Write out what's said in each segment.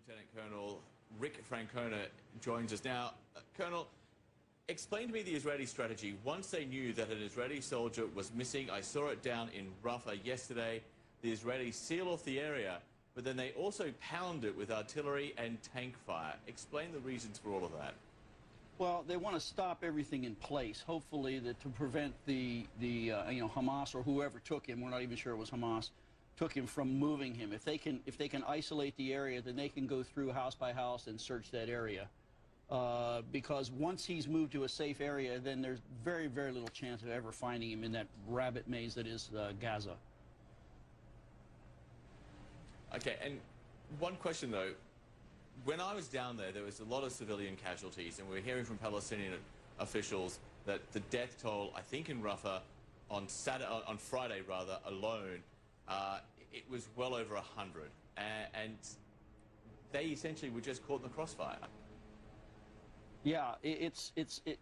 Lieutenant Colonel Rick Francona joins us now. Colonel, explain to me the Israeli strategy. Once they knew that an Israeli soldier was missing, I saw it down in Rafah yesterday, the Israelis seal off the area, but then they also pound it with artillery and tank fire. Explain the reasons for all of that. Well, they want to stop everything in place, hopefully to prevent the Hamas or whoever took him, we're not even sure it was Hamas, took him from moving him. If they can isolate the area, then they can go through house by house and search that area. Because once he's moved to a safe area, then there's very, very little chance of ever finding him in that rabbit maze that is Gaza. Okay, and one question though. When I was down there, there was a lot of civilian casualties, and we were hearing from Palestinian officials that the death toll, I think in Rafah, on Friday rather, alone, it was well over 100, and they essentially were just caught in the crossfire. Yeah,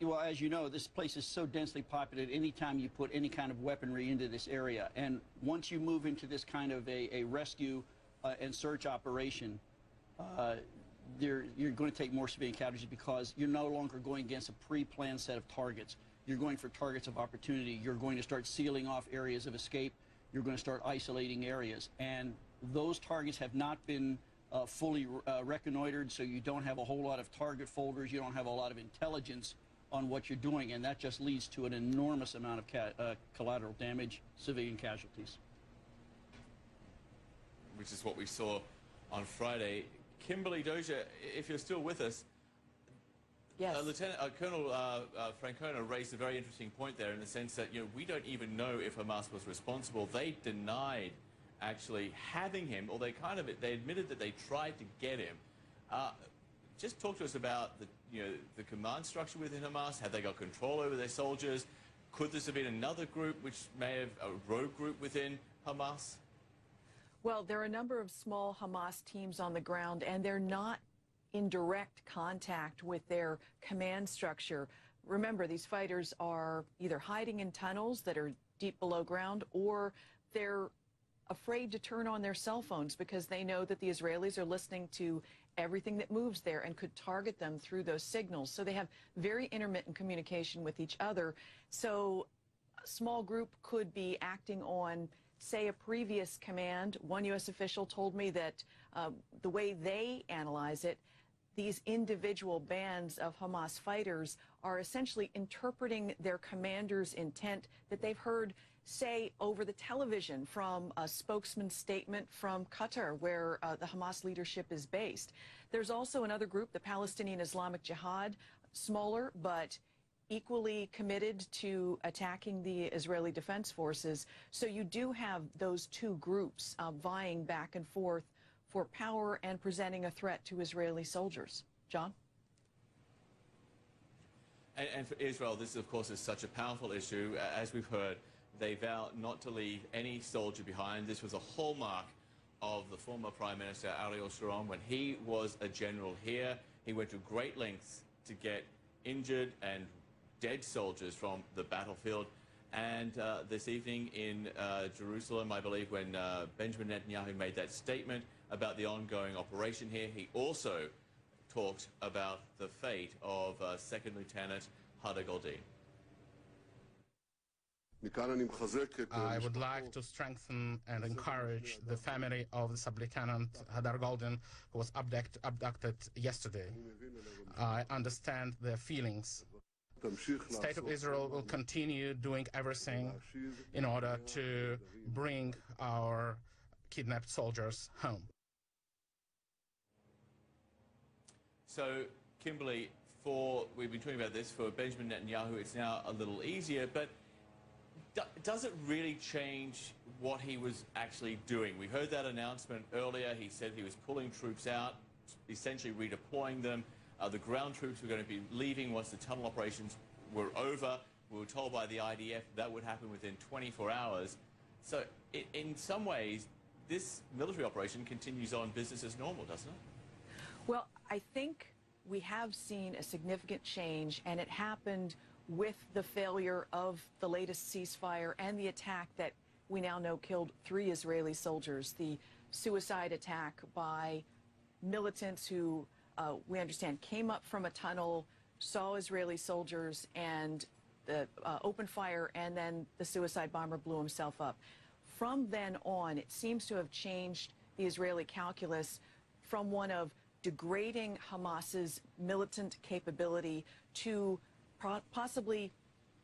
well, as you know, this place is so densely populated. Anytime you put any kind of weaponry into this area, and once you move into this kind of a rescue and search operation, you're going to take more civilian casualties because you're no longer going against a pre-planned set of targets. You're going for targets of opportunity. You're going to start sealing off areas of escape. You're going to start isolating areas. And those targets have not been fully reconnoitered, so you don't have a whole lot of target folders. You don't have a lot of intelligence on what you're doing, and that just leads to an enormous amount of collateral damage, civilian casualties. Which is what we saw on Friday. Kimberly Dozier, if you're still with us, yes. Colonel Francona raised a very interesting point there in the sense that, we don't even know if Hamas was responsible. They denied actually having him, or they admitted that they tried to get him. Just talk to us about the command structure within Hamas. Have they got control over their soldiers? Could this have been another group which may have a rogue group within Hamas? Well, there are a number of small Hamas teams on the ground, and they're not in direct contact with their command structure. Remember, these fighters are either hiding in tunnels that are deep below ground, or they're afraid to turn on their cell phones because they know that the Israelis are listening to everything that moves there and could target them through those signals. So they have very intermittent communication with each other. So a small group could be acting on, say, a previous command. One U.S. official told me that the way they analyze it, these individual bands of Hamas fighters are essentially interpreting their commander's intent that they've heard, say, over the television from a spokesman's statement from Qatar, where the Hamas leadership is based. There's also another group, the Palestinian Islamic Jihad, smaller but equally committed to attacking the Israeli Defense Forces. So you do have those two groups vying back and forth for power and presenting a threat to Israeli soldiers. John? And for Israel, this, of course, is such a powerful issue. As we've heard, they vow not to leave any soldier behind. This was a hallmark of the former Prime Minister Ariel Sharon when he was a general here. He went to great lengths to get injured and dead soldiers from the battlefield. And this evening in Jerusalem, I believe, when Benjamin Netanyahu made that statement about the ongoing operation here, he also talked about the fate of Second Lieutenant Hada Goldin. I would like to strengthen and encourage the family of the Sub-Lieutenant Hadar Goldin, who was abducted yesterday. I understand their feelings. The State of Israel will continue doing everything in order to bring our kidnapped soldiers home. So, Kimberly, we've been talking about this, for Benjamin Netanyahu, it's now a little easier, but does it really change what he was actually doing? We heard that announcement earlier. He said he was pulling troops out, essentially redeploying them. The ground troops were going to be leaving once the tunnel operations were over. We were told by the IDF that would happen within 24 hours. So in some ways, this military operation continues on business as normal, doesn't it? Well, I think we have seen a significant change, and it happened with the failure of the latest ceasefire and the attack that we now know killed 3 Israeli soldiers, the suicide attack by militants who we understand came up from a tunnel, saw Israeli soldiers, and opened fire, and then the suicide bomber blew himself up. From then on, it seems to have changed the Israeli calculus from one of degrading Hamas's militant capability to possibly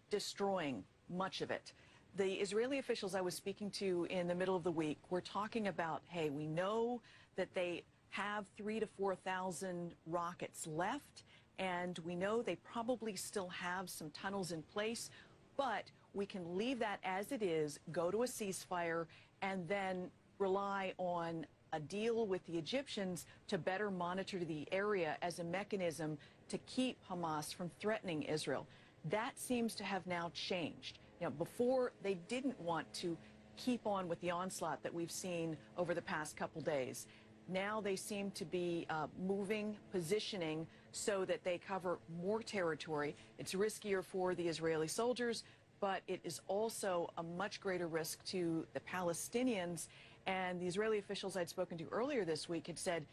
destroying much of it. The Israeli officials I was speaking to in the middle of the week were talking about, hey, we know that they have 3,000 to 4,000 rockets left, and we know they probably still have some tunnels in place, but we can leave that as it is, go to a ceasefire, and then rely on a deal with the Egyptians to better monitor the area as a mechanism to keep Hamas from threatening Israel. That seems to have now changed. You know, before they didn't want to keep on with the onslaught that we've seen over the past couple days. Now they seem to be moving, positioning so that they cover more territory. It's riskier for the Israeli soldiers, but it is also a much greater risk to the Palestinians. And the Israeli officials I'd spoken to earlier this week had said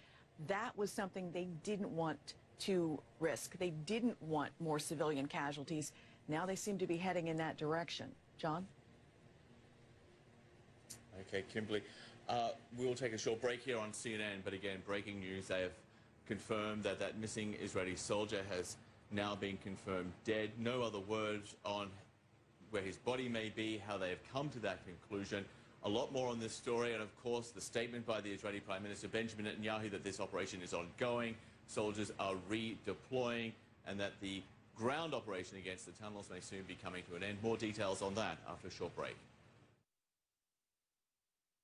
that was something they didn't want to risk. They didn't want more civilian casualties. Now they seem to be heading in that direction. John? Okay, Kimberly. We'll take a short break here on CNN, but again, breaking news. They have confirmed that that missing Israeli soldier has now been confirmed dead. No other words on where his body may be, how they have come to that conclusion. A lot more on this story, and of course the statement by the Israeli Prime Minister Benjamin Netanyahu that this operation is ongoing, soldiers are redeploying, and that the ground operation against the tunnels may soon be coming to an end. More details on that after a short break.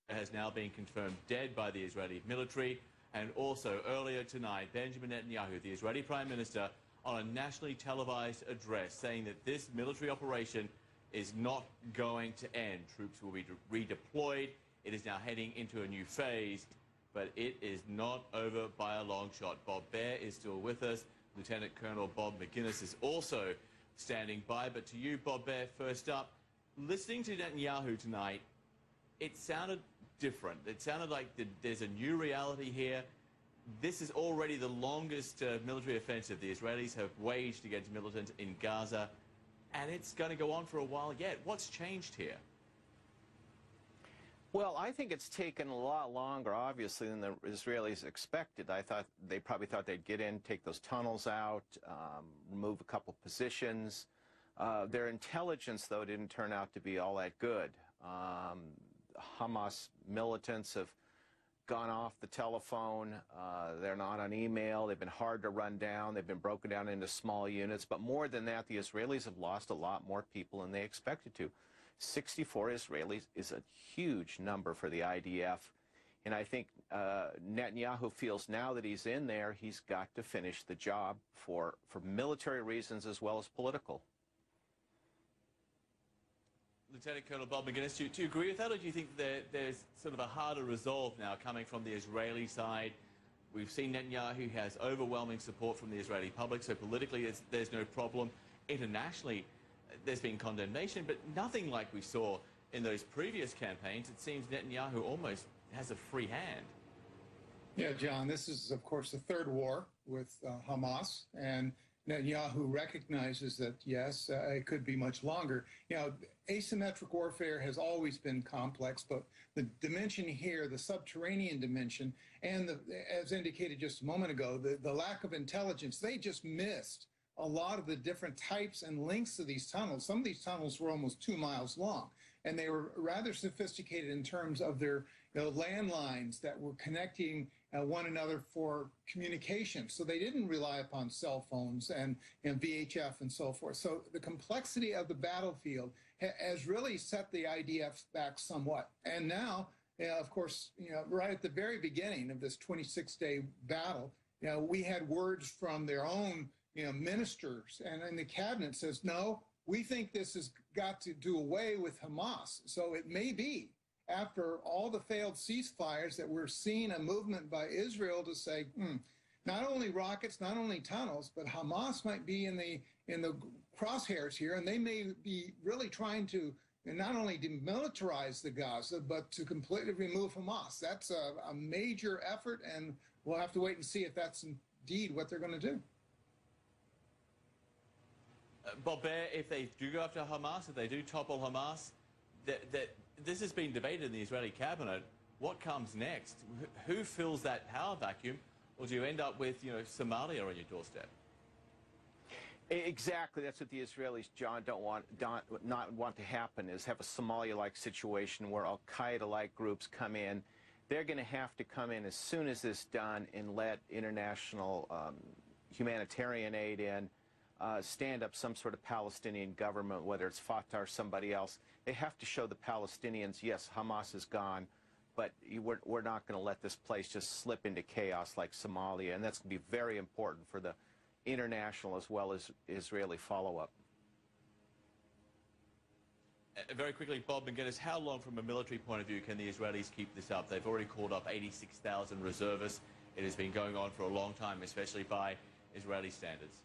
Has now been confirmed dead by the Israeli military, and also earlier tonight Benjamin Netanyahu, the Israeli Prime Minister, on a nationally televised address saying that this military operation is not going to end. Troops will be redeployed. It is now heading into a new phase, but it is not over by a long shot. Bob Baer is still with us. Lieutenant Colonel Bob McGuinness is also standing by. But to you, Bob Baer, first up, listening to Netanyahu tonight, it sounded different. It sounded like there's a new reality here. This is already the longest military offensive the Israelis have waged against militants in Gaza, and it's going to go on for a while yet. What's changed here? Well, I think it's taken a lot longer, obviously, than the Israelis expected. They probably thought they'd get in, take those tunnels out, remove a couple positions. Their intelligence, though, didn't turn out to be all that good. Hamas militants have gone off the telephone. They're not on email. They've been hard to run down. They've been broken down into small units. But more than that, the Israelis have lost a lot more people than they expected to. 64 Israelis is a huge number for the IDF. And I think Netanyahu feels now that he's in there, he's got to finish the job for military reasons as well as political. Lieutenant Colonel Bob McGuinness, do you agree with that, or do you think there's sort of a harder resolve now coming from the Israeli side? We've seen Netanyahu has overwhelming support from the Israeli public, so politically there's no problem. Internationally, there's been condemnation, but nothing like we saw in those previous campaigns. It seems Netanyahu almost has a free hand. Yeah, John, this is, of course, the third war with Hamas, and Netanyahu recognizes that, yes, it could be much longer. You know, asymmetric warfare has always been complex, but the dimension here, the subterranean dimension, and as indicated just a moment ago, the lack of intelligence, they just missed a lot of the different types and lengths of these tunnels. Some of these tunnels were almost 2 miles long, and they were rather sophisticated in terms of their landlines that were connecting one another for communication. So they didn't rely upon cell phones and VHF and so forth. So the complexity of the battlefield has really set the IDF back somewhat. And now, of course, right at the very beginning of this 26-day battle, we had words from their own ministers and the cabinet says, no, we think this has got to do away with Hamas. So it may be, after all the failed ceasefires, that we're seeing a movement by Israel to say, not only rockets, not only tunnels, but Hamas might be in the crosshairs here, and they may be really trying to and not only demilitarize the Gaza, but to completely remove Hamas. That's a major effort, and we'll have to wait and see if that's indeed what they're going to do. Bob Baer, if they do go after Hamas, if they do topple Hamas, this has been debated in the Israeli cabinet. What comes next? Who fills that power vacuum? Or do you end up with, Somalia on your doorstep? Exactly. That's what the Israelis, John, not want to happen, is have a Somalia-like situation where Al-Qaeda-like groups come in. They're going to have to come in as soon as this is done and let international humanitarian aid in, stand up some sort of Palestinian government, whether it's Fatah or somebody else. They have to show the Palestinians, yes, Hamas is gone, but we're not going to let this place just slip into chaos like Somalia, and that's going to be very important for the international as well as Israeli follow-up. Very quickly, Bob McGinnis, how long from a military point of view can the Israelis keep this up? They've already called up 86,000 reservists. It has been going on for a long time, especially by Israeli standards.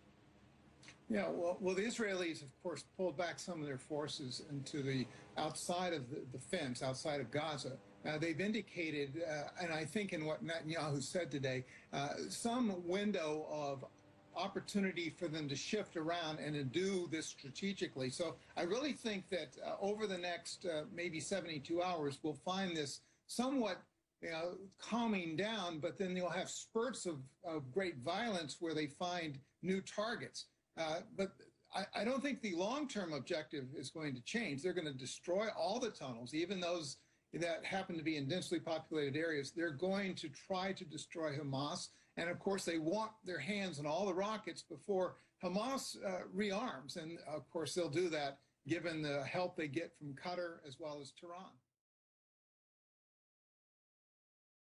Yeah, well, the Israelis, of course, pulled back some of their forces into the outside of the fence, outside of Gaza. They've indicated, and I think in what Netanyahu said today, some window of opportunity for them to shift around and to do this strategically. So I really think that over the next maybe 72 hours, we'll find this somewhat calming down, but then you'll have spurts of great violence where they find new targets. But I don't think the long-term objective is going to change. They're going to destroy all the tunnels, even those that happen to be in densely populated areas. They're going to try to destroy Hamas. And, of course, they want their hands on all the rockets before Hamas rearms. And, of course, they'll do that given the help they get from Qatar as well as Tehran.